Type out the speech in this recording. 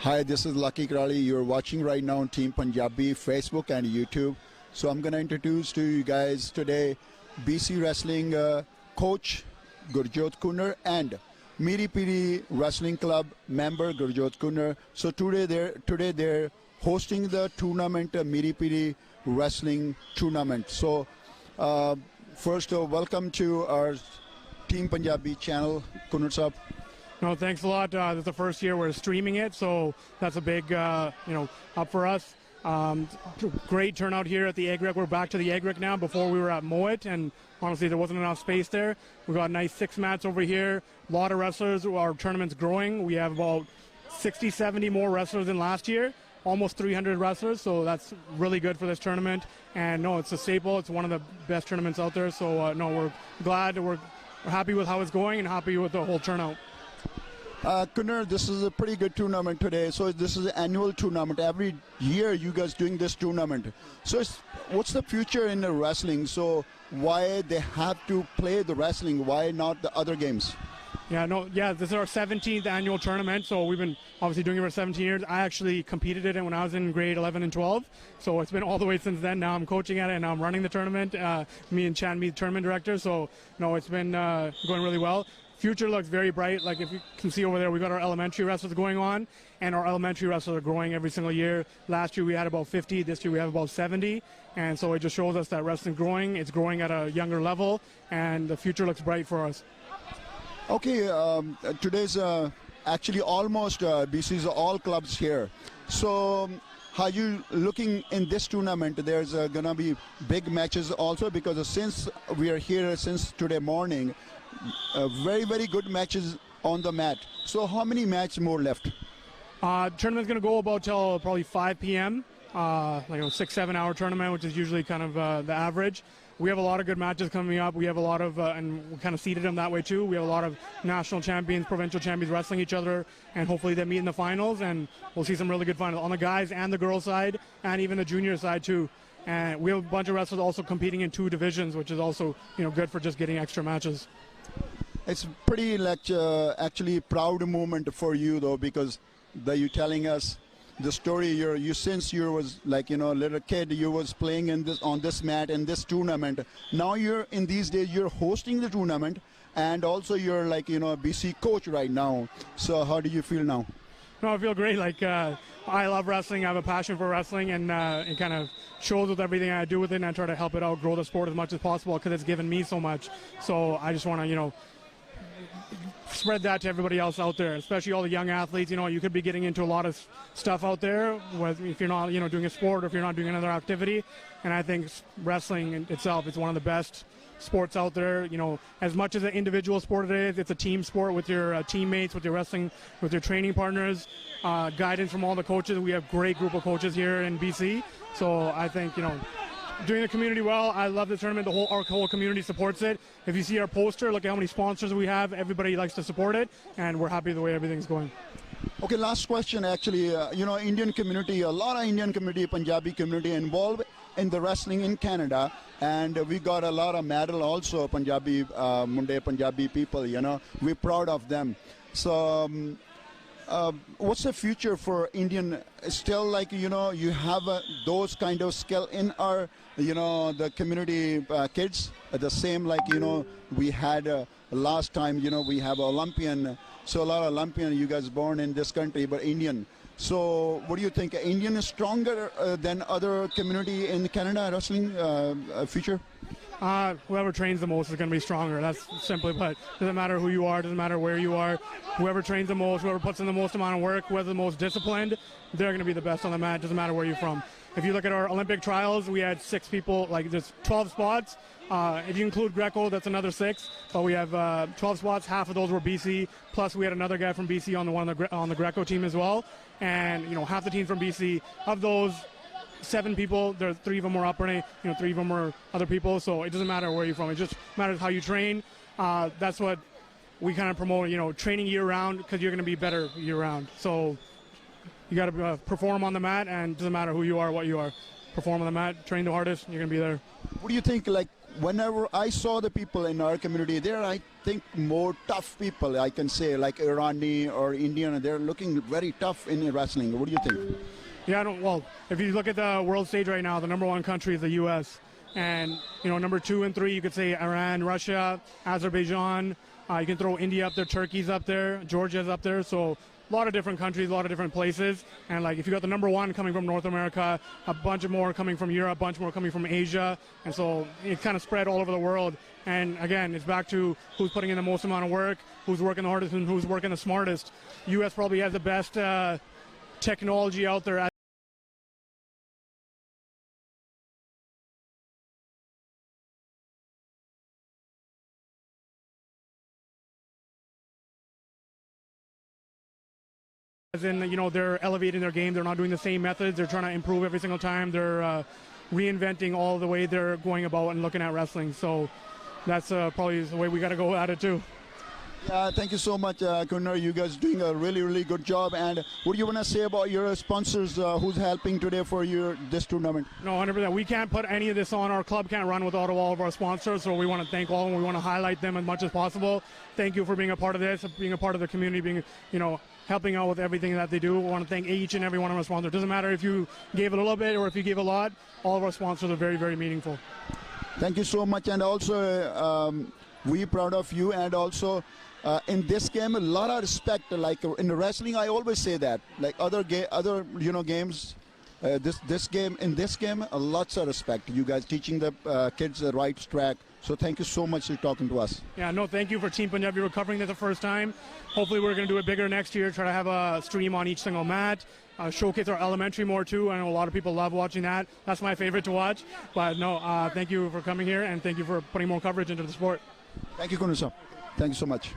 Hi, this is Lucky Krali. You're watching right now on Team Punjabi, Facebook and YouTube. So I'm going to introduce to you guys today BC Wrestling coach Gurjot Kooner and Miri Piri Wrestling Club member Gurjot Kooner. So today they're hosting the tournament, Miri Piri Wrestling Tournament. So first, welcome to our Team Punjabi channel, Kooner Sahab. No, thanks a lot. This is the first year we're streaming it, so that's a big, up for us. Great turnout here at the Egg Rec. We're back to the Egg Rec now. Before we were at Moet, and honestly, there wasn't enough space there. We got nice 6 mats over here. A lot of wrestlers. Our tournament's growing. We have about 60, 70 more wrestlers than last year. Almost 300 wrestlers, so that's really good for this tournament. And no, it's a staple. It's one of the best tournaments out there. So no, we're glad. We're happy with how it's going and happy with the whole turnout. Kooner, this is a pretty good tournament today. So this is an annual tournament. Every year you guys doing this tournament. So what's the future in the wrestling? So why they have to play the wrestling? Why not the other games? This is our 17th annual tournament. So we've been obviously doing it for 17 years. I actually competed in it when I was in grade 11 and 12. So it's been all the way since then. Now I'm coaching at it and now I'm running the tournament. Me and Chan, the tournament director. So no, it's been going really well. Future looks very bright. Like if you can see over there, we got our elementary wrestlers going on, and our elementary wrestlers are growing every single year. Last year we had about 50. This year we have about 70. And so it just shows us that wrestling's growing. It's growing at a younger level, and the future looks bright for us. Okay, today's actually almost BC's all clubs here. So how you looking in this tournament? There's gonna be big matches also, because since we are here since today morning, very, very good matches on the mat. So how many matches more left? Tournament's going to go about till probably 5 p.m. Like a 6-7 hour tournament, which is usually kind of the average. We have a lot of good matches coming up. We have a lot of, and we kind of seeded them that way too. We have a lot of national champions, provincial champions wrestling each other, and hopefully they meet in the finals, and we'll see some really good finals on the guys and the girls side, and even the junior side too. And we have a bunch of wrestlers also competing in 2 divisions, which is also good for just getting extra matches. It's pretty actually proud moment for you though, because you telling us the story. You since you was like little kid, you was playing on this mat in this tournament. Now you're in these days you're hosting the tournament, and also you're like BC coach right now. So how do you feel now? No, I feel great. Like I love wrestling. I have a passion for wrestling, and it kind of shows with everything I do with it. And I try to help it out, grow the sport as much as possible, because it's given me so much. So I just want to spread that to everybody else out there, especially all the young athletes. You could be getting into a lot of stuff out there if you're not doing a sport, or if you're not doing another activity. And I think wrestling itself is one of the best sports out there. As much as an individual sport it is, it's a team sport with your teammates, with your wrestling, with your training partners, guidance from all the coaches. We have a great group of coaches here in BC. So I think doing the community well. I love the tournament. Our whole community supports it. If you see our poster, look at how many sponsors we have. Everybody likes to support it, and we're happy the way everything's going. Okay, last question actually. Indian community, a lot of Indian community, Punjabi community involved in the wrestling in Canada, and we got a lot of medal also. Punjabi, Munde Punjabi people. We're proud of them. So. What's the future for Indian? Still, like you have those kind of skill in our the community kids. The same like we had last time. We have Olympian. So a lot of Olympian. You guys born in this country, but Indian. So what do you think? Indian is stronger than other community in Canada wrestling future? Whoever trains the most is going to be stronger. That's simply put. Doesn't matter who you are, doesn't matter where you are. Whoever trains the most, whoever puts in the most amount of work, whoever's the most disciplined, they're going to be the best on the mat. Doesn't matter where you're from. If you look at our Olympic trials, we had 6 people, like there's 12 spots. If you include Greco, that's another 6. But we have 12 spots. Half of those were BC. Plus, we had another guy from BC on the Greco team as well. And half the team from BC. Of those 7 people, there 3 of them were operating, 3 of them were other people. So it doesn't matter where you're from. It just matters how you train. That's what we kind of promote, training year-round, because you're going to be better year-round. So you got to perform on the mat, and it doesn't matter who you are, what you are. Perform on the mat, train the hardest, you're going to be there. What do you think, like, whenever I saw the people in our community there, I think more tough people, I can say, like Irani or Indian, they're looking very tough in wrestling. What do you think? Yeah, well, if you look at the world stage right now, the number one country is the U.S. And, number 2 and 3, you could say Iran, Russia, Azerbaijan. You can throw India up there, Turkey's up there, Georgia's up there. So a lot of different countries, a lot of different places. And like if you got the number 1 coming from North America, a bunch of more coming from Europe, a bunch more coming from Asia. And so it's kind of spread all over the world. And again, it's back to who's putting in the most amount of work, who's working the hardest, and who's working the smartest. U.S. probably has the best technology out there. As in, they're elevating their game. They're not doing the same methods. They're trying to improve every single time. They're reinventing all the way they're going about and looking at wrestling. So that's probably the way we got to go at it too. Yeah, thank you so much, Kooner. You guys doing a really, really good job. And what do you want to say about your sponsors who's helping today for this tournament? No, 100%. We can't put any of this on. Our club can't run without all of our sponsors. So we want to thank all of them. We want to highlight them as much as possible. Thank you for being a part of this, being a part of the community, being, helping out with everything that they do. We want to thank each and every one of our sponsors. It doesn't matter if you gave a little bit or if you gave a lot. All of our sponsors are very, very meaningful. Thank you so much. And also, we're proud of you. And also, in this game, a lot of respect. Like in wrestling, I always say that. Like other games, in this game, lots of respect. You guys teaching the kids the right track. So thank you so much for talking to us. Yeah, no, thank you for Team Punjabi. We're covering this the first time. Hopefully we're going to do it bigger next year, try to have a stream on each single mat, showcase our elementary more too. I know a lot of people love watching that. That's my favorite to watch. But no, thank you for coming here, and thank you for putting more coverage into the sport. Thank you, Kooner. Thank you so much.